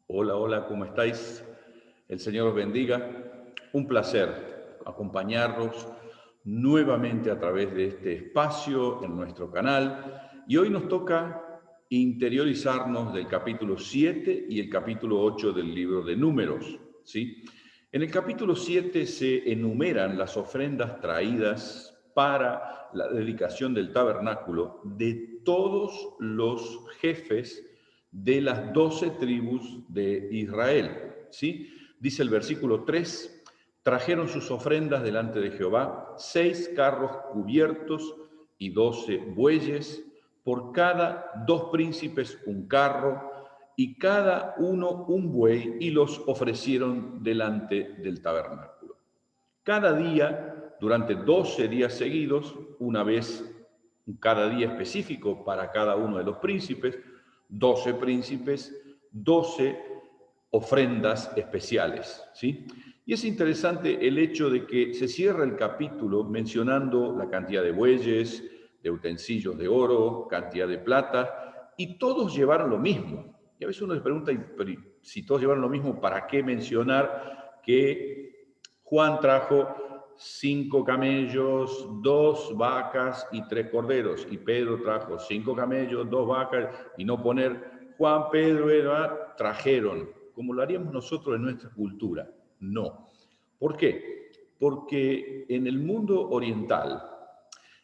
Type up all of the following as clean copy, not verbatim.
Hola, hola, ¿cómo estáis? El Señor os bendiga. Un placer acompañarnos nuevamente a través de este espacio en nuestro canal. Y hoy nos toca interiorizarnos del capítulo 7 y el capítulo 8 del libro de Números, ¿sí? En el capítulo 7 se enumeran las ofrendas traídas para la dedicación del tabernáculo de todos los jefes de las 12 tribus de Israel, ¿sí? Dice el versículo 3: trajeron sus ofrendas delante de Jehová, 6 carros cubiertos y 12 bueyes, por cada 2 príncipes un carro, y cada uno un buey, y los ofrecieron delante del tabernáculo. Cada día, durante 12 días seguidos, una vez cada día específico para cada uno de los príncipes, 12 príncipes, 12 ofrendas especiales, ¿sí? Y es interesante el hecho de que se cierra el capítulo mencionando la cantidad de bueyes, de utensilios de oro, cantidad de plata, y todos llevaron lo mismo. Y a veces uno se pregunta, pero si todos llevaron lo mismo, ¿para qué mencionar que Juan trajo 5 camellos, 2 vacas y 3 corderos? Y Pedro trajo 5 camellos, 2 vacas, y no poner Juan, Pedro, Eva, trajeron, como lo haríamos nosotros en nuestra cultura. No. ¿Por qué? Porque en el mundo oriental,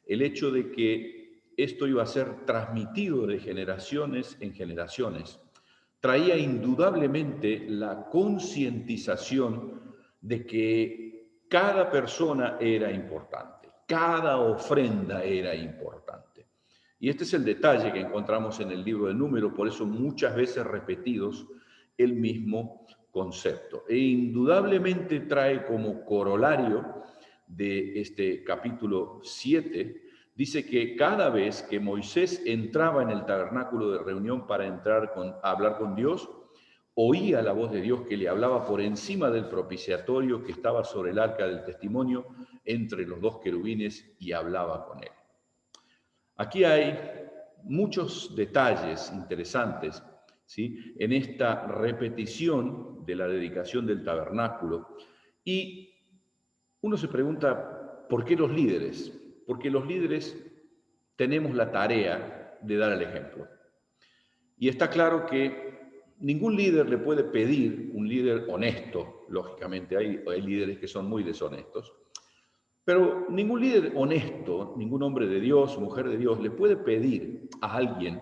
el hecho de que esto iba a ser transmitido de generaciones en generaciones, traía indudablemente la concientización de que cada persona era importante, cada ofrenda era importante. Y este es el detalle que encontramos en el libro de Números, por eso muchas veces repetidos el mismo concepto. E indudablemente trae como corolario de este capítulo 7, dice que cada vez que Moisés entraba en el tabernáculo de reunión para a hablar con Dios, oía la voz de Dios que le hablaba por encima del propiciatorio que estaba sobre el arca del testimonio entre los 2 querubines, y hablaba con él. Aquí hay muchos detalles interesantes, ¿sí?, en esta repetición de la dedicación del tabernáculo. Y uno se pregunta, ¿por qué los líderes? Porque los líderes tenemos la tarea de dar el ejemplo. Y está claro que ningún líder le puede pedir, un líder honesto, lógicamente hay líderes que son muy deshonestos, pero ningún líder honesto, ningún hombre de Dios, mujer de Dios, le puede pedir a alguien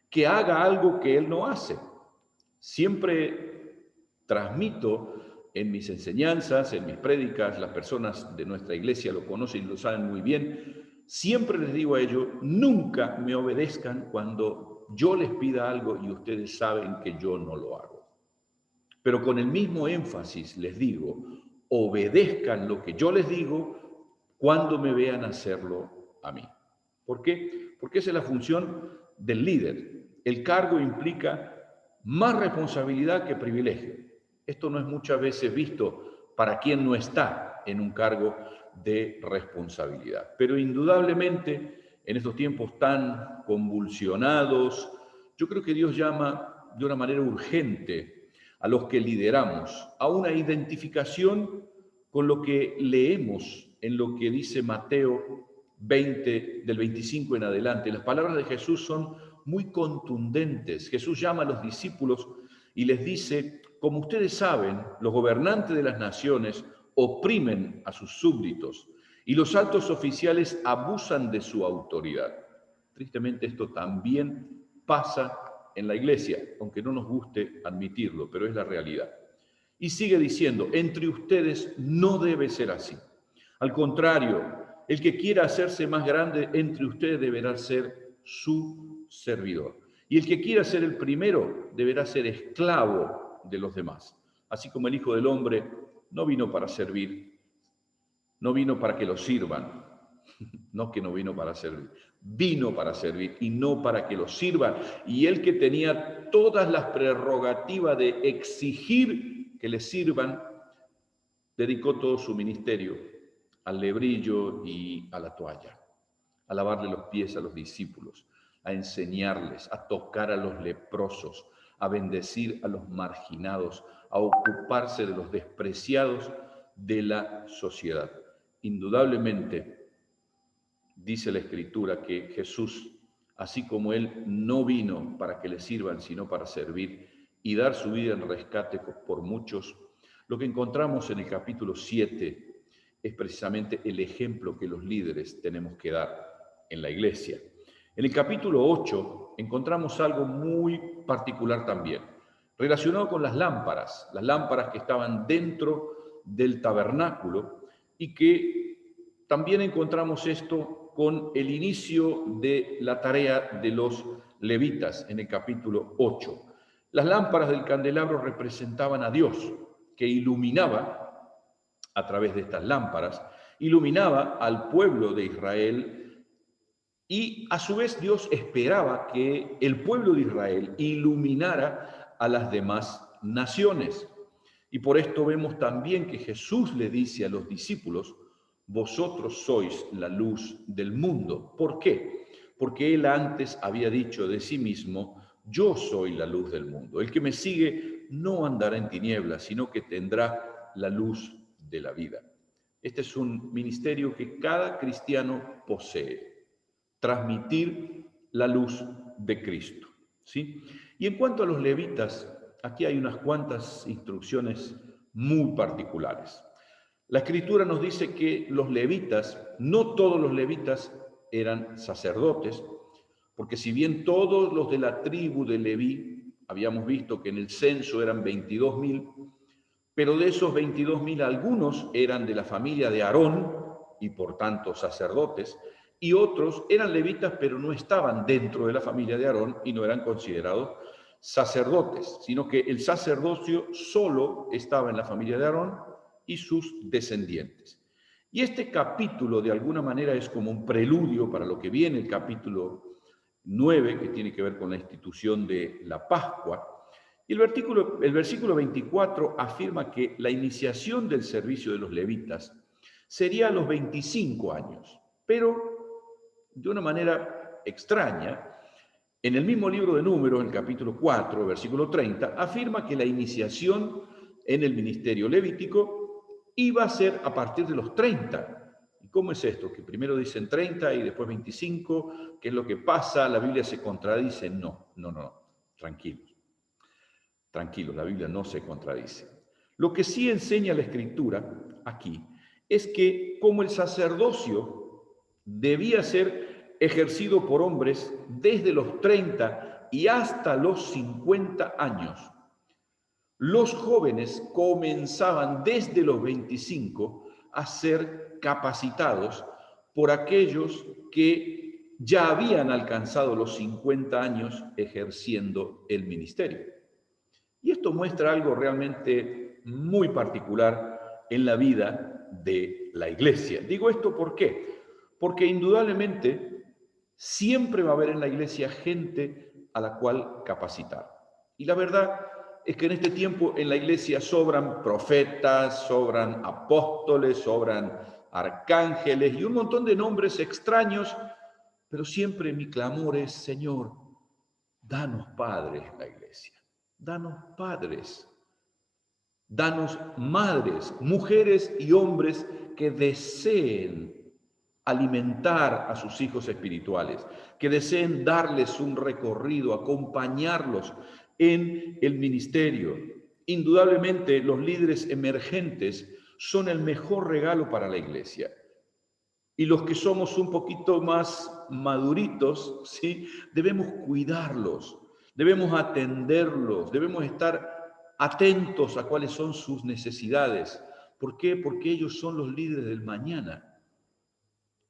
que haga algo que él no hace. Siempre transmito en mis enseñanzas, en mis prédicas, las personas de nuestra iglesia lo conocen y lo saben muy bien, siempre les digo a ellos, nunca me obedezcan cuando yo les pida algo y ustedes saben que yo no lo hago. Pero con el mismo énfasis les digo, obedezcan lo que yo les digo cuando me vean hacerlo a mí. ¿Por qué? Porque esa es la función del líder. El cargo implica más responsabilidad que privilegio. Esto no es muchas veces visto para quien no está en un cargo de responsabilidad. Pero indudablemente, en estos tiempos tan convulsionados, yo creo que Dios llama de una manera urgente a los que lideramos a una identificación con lo que leemos en lo que dice Mateo 20, del 25 en adelante. Las palabras de Jesús son muy contundentes. Jesús llama a los discípulos y les dice, como ustedes saben, los gobernantes de las naciones oprimen a sus súbditos y los altos oficiales abusan de su autoridad. Tristemente esto también pasa en la iglesia, aunque no nos guste admitirlo, pero es la realidad. Y sigue diciendo, entre ustedes no debe ser así. Al contrario, el que quiera hacerse más grande entre ustedes deberá ser su servidor. Y el que quiera ser el primero deberá ser esclavo de los demás. Así como el Hijo del Hombre no vino para servir, no vino para que lo sirvan, no que no vino para servir, vino para servir y no para que lo sirvan. Y él, que tenía todas las prerrogativas de exigir que le sirvan, dedicó todo su ministerio al lebrillo y a la toalla, a lavarle los pies a los discípulos, a enseñarles, a tocar a los leprosos, a bendecir a los marginados, a ocuparse de los despreciados de la sociedad. Indudablemente, dice la Escritura que Jesús, así como Él no vino para que le sirvan, sino para servir y dar su vida en rescate por muchos, lo que encontramos en el capítulo 7 es precisamente el ejemplo que los líderes tenemos que dar en la iglesia. En el capítulo 8 encontramos algo muy particular también, relacionado con las lámparas que estaban dentro del tabernáculo y que también encontramos esto con el inicio de la tarea de los levitas en el capítulo 8. Las lámparas del candelabro representaban a Dios, que iluminaba a través de estas lámparas, iluminaba al pueblo de Israel y a su vez Dios esperaba que el pueblo de Israel iluminara a las demás naciones. Y por esto vemos también que Jesús le dice a los discípulos: vosotros sois la luz del mundo. ¿Por qué? Porque él antes había dicho de sí mismo: yo soy la luz del mundo. El que me sigue no andará en tinieblas, sino que tendrá la luz de la vida. Este es un ministerio que cada cristiano posee: transmitir la luz de Cristo, ¿sí? Y en cuanto a los levitas, aquí hay unas cuantas instrucciones muy particulares. La Escritura nos dice que los levitas, no todos los levitas eran sacerdotes, porque si bien todos los de la tribu de Leví, habíamos visto que en el censo eran 22.000, pero de esos 22.000 algunos eran de la familia de Aarón y por tanto sacerdotes, y otros eran levitas pero no estaban dentro de la familia de Aarón y no eran considerados sacerdotes, sino que el sacerdocio solo estaba en la familia de Aarón y sus descendientes. Y este capítulo de alguna manera es como un preludio para lo que viene el capítulo 9, que tiene que ver con la institución de la Pascua. Y el versículo 24 afirma que la iniciación del servicio de los levitas sería a los 25 años, pero de una manera extraña, en el mismo libro de Números, en el capítulo 4, versículo 30, afirma que la iniciación en el ministerio levítico iba a ser a partir de los 30. ¿Y cómo es esto? Que primero dicen 30 y después 25, ¿qué es lo que pasa? ¿La Biblia se contradice? No, tranquilos, la Biblia no se contradice. Lo que sí enseña la Escritura aquí es que como el sacerdocio debía ser ejercido por hombres desde los 30 y hasta los 50 años, los jóvenes comenzaban desde los 25 a ser capacitados por aquellos que ya habían alcanzado los 50 años ejerciendo el ministerio. Y esto muestra algo realmente muy particular en la vida de la iglesia. Digo esto ¿por qué? Porque indudablemente siempre va a haber en la iglesia gente a la cual capacitar. Y la verdad es que en este tiempo en la iglesia sobran profetas, sobran apóstoles, sobran arcángeles y un montón de nombres extraños, pero siempre mi clamor es: Señor, danos padres en la iglesia. Danos padres, danos madres, mujeres y hombres que deseen alimentar a sus hijos espirituales, que deseen darles un recorrido, acompañarlos en el ministerio. Indudablemente, los líderes emergentes son el mejor regalo para la iglesia. Y los que somos un poquito más maduritos, ¿sí?, debemos cuidarlos, debemos atenderlos, debemos estar atentos a cuáles son sus necesidades. ¿Por qué? Porque ellos son los líderes del mañana.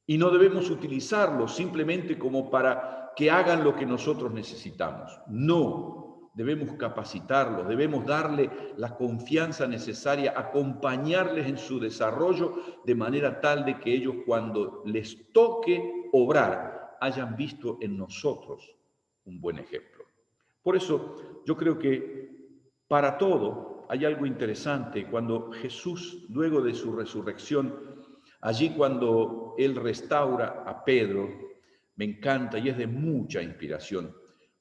Y no debemos utilizarlos simplemente como para que hagan lo que nosotros necesitamos. No, debemos capacitarlos, debemos darle la confianza necesaria, acompañarles en su desarrollo de manera tal de que ellos, cuando les toque obrar, hayan visto en nosotros un buen ejemplo. Por eso yo creo que para todo hay algo interesante cuando Jesús, luego de su resurrección, allí cuando él restaura a Pedro, me encanta y es de mucha inspiración,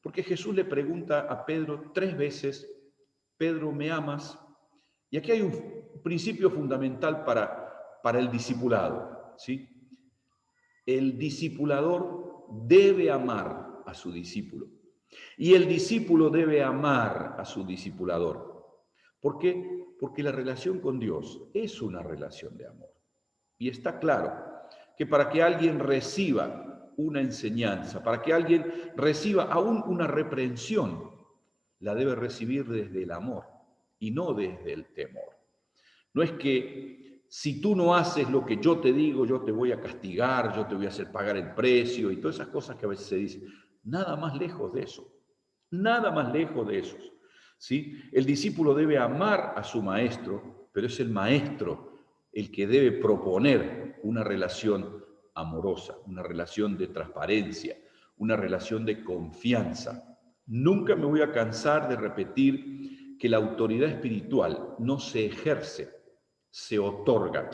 Porque Jesús le pregunta a Pedro 3 veces, Pedro, ¿me amas? Y aquí hay un principio fundamental para el discipulado, ¿sí? El discipulador debe amar a su discípulo y el discípulo debe amar a su discipulador. ¿Por qué? Porque la relación con Dios es una relación de amor. Y está claro que para que alguien reciba una enseñanza, para que alguien reciba aún una reprensión, la debe recibir desde el amor y no desde el temor. No es que si tú no haces lo que yo te digo, yo te voy a castigar, yo te voy a hacer pagar el precio y todas esas cosas que a veces se dicen. Nada más lejos de eso. Nada más lejos de eso. ¿Sí? El discípulo debe amar a su maestro, pero es el maestro el que debe proponer una relación amorosa, una relación de transparencia, una relación de confianza. Nunca me voy a cansar de repetir que la autoridad espiritual no se ejerce, se otorga,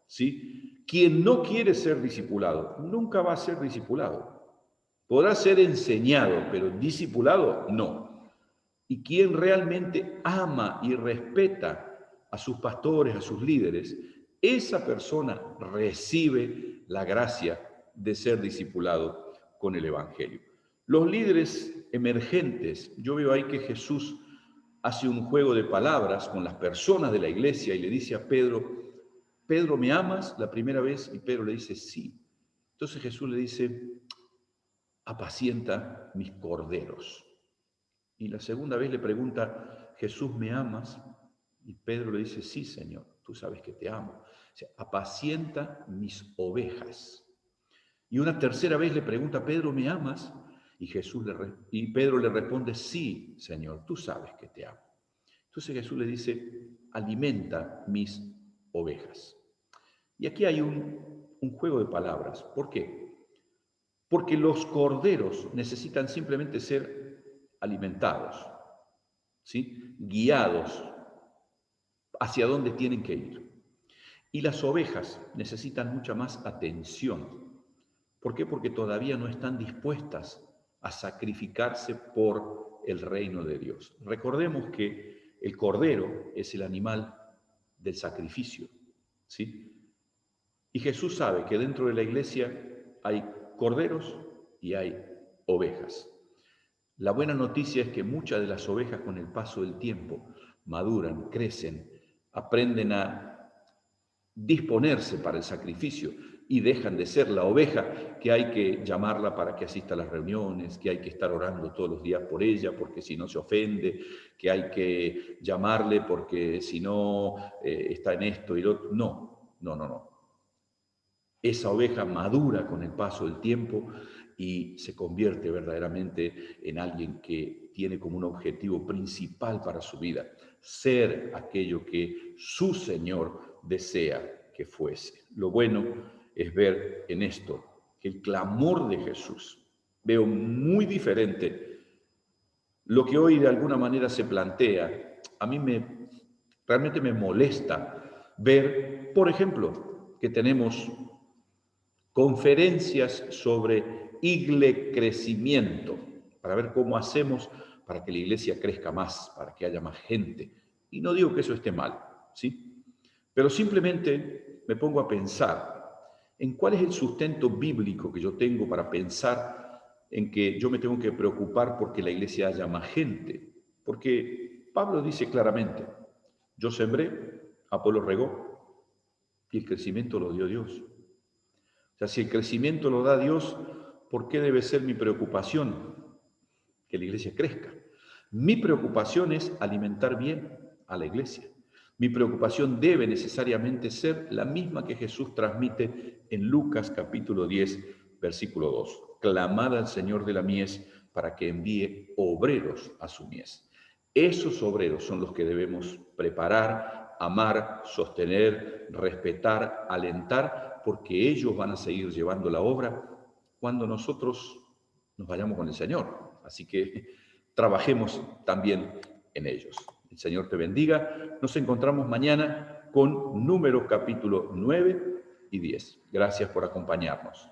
¿sí? Quien no quiere ser discipulado, nunca va a ser discipulado. Podrá ser enseñado, pero discipulado no. Y quien realmente ama y respeta a sus pastores, a sus líderes, esa persona recibe la gracia de ser discipulado con el Evangelio. Los líderes emergentes, yo veo ahí que Jesús hace un juego de palabras con las personas de la iglesia y le dice a Pedro, Pedro, ¿me amas? La primera vez, y Pedro le dice, sí. Entonces Jesús le dice, apacienta mis corderos. Y la segunda vez le pregunta, Jesús, ¿me amas? Y Pedro le dice, sí, Señor, tú sabes que te amo. O sea, apacienta mis ovejas. Y una tercera vez le pregunta, Pedro, ¿me amas? Y Pedro le responde, sí, Señor, tú sabes que te amo. Entonces Jesús le dice, alimenta mis ovejas. Y aquí hay un juego de palabras. ¿Por qué? Porque los corderos necesitan simplemente ser alimentados, ¿sí? Guiados hacia dónde tienen que ir. Y las ovejas necesitan mucha más atención. ¿Por qué? Porque todavía no están dispuestas a sacrificarse por el reino de Dios. Recordemos que el cordero es el animal del sacrificio, ¿sí? Y Jesús sabe que dentro de la iglesia hay corderos y hay ovejas. La buena noticia es que muchas de las ovejas con el paso del tiempo maduran, crecen, aprenden a disponerse para el sacrificio y dejan de ser la oveja que hay que llamarla para que asista a las reuniones, que hay que estar orando todos los días por ella porque si no se ofende, que hay que llamarle porque si no está en esto y lo otro. No, no, no, no. Esa oveja madura con el paso del tiempo y se convierte verdaderamente en alguien que tiene como un objetivo principal para su vida, ser aquello que su Señor desea que fuese. Lo bueno es ver en esto que el clamor de Jesús, veo muy diferente lo que hoy de alguna manera se plantea. A mí realmente me molesta ver, por ejemplo, que tenemos conferencias sobre crecimiento, para ver cómo hacemos para que la iglesia crezca más, para que haya más gente. Y no digo que eso esté mal, ¿sí? Pero simplemente me pongo a pensar en cuál es el sustento bíblico que yo tengo para pensar en que yo me tengo que preocupar porque la iglesia haya más gente. Porque Pablo dice claramente, yo sembré, Apolo regó, y el crecimiento lo dio Dios. O sea, si el crecimiento lo da Dios, ¿por qué debe ser mi preocupación? Que la iglesia crezca. Mi preocupación es alimentar bien a la iglesia. Mi preocupación debe necesariamente ser la misma que Jesús transmite en Lucas capítulo 10, versículo 2. Clamad al Señor de la mies para que envíe obreros a su mies. Esos obreros son los que debemos preparar, amar, sostener, respetar, alentar, porque ellos van a seguir llevando la obra cuando nosotros nos vayamos con el Señor. Así que trabajemos también en ellos. El Señor te bendiga. Nos encontramos mañana con Números capítulo 9 y 10. Gracias por acompañarnos.